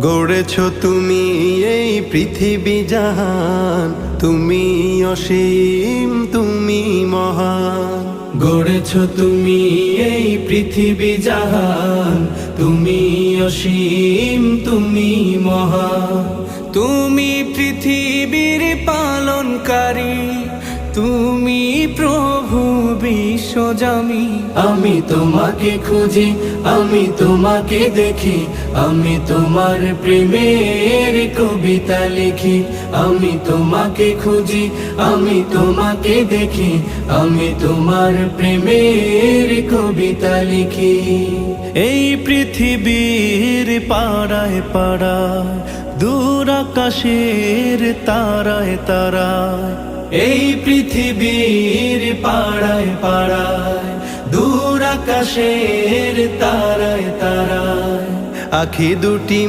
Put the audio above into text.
গড়েছ তুমি এই পৃথিবী জাহান, তুমি অসীম তুমি মহান। গড়েছ তুমি এই পৃথিবী জাহান, তুমি অসীম তুমি মহান। তুমি পৃথিবীর পালনকারী, তুমি প্রভু বিশ্বজামি। আমি তোমাকে খুঁজি, আমি তোমাকে দেখি, আমি তোমার প্রেমের কবিতা লিখি। আমি তোমাকে খুঁজি, আমি তোমাকে দেখি, আমি তোমার প্রেমের কবিতা লিখি। এই পৃথিবীর পাড়ায় পাড়ায়, দূর আকাশের তারায় তারায়, এই পৃথিবীর পাড়ায় পাড়ায়, দূর আকাশের তারায় তারায়, আখি দুটি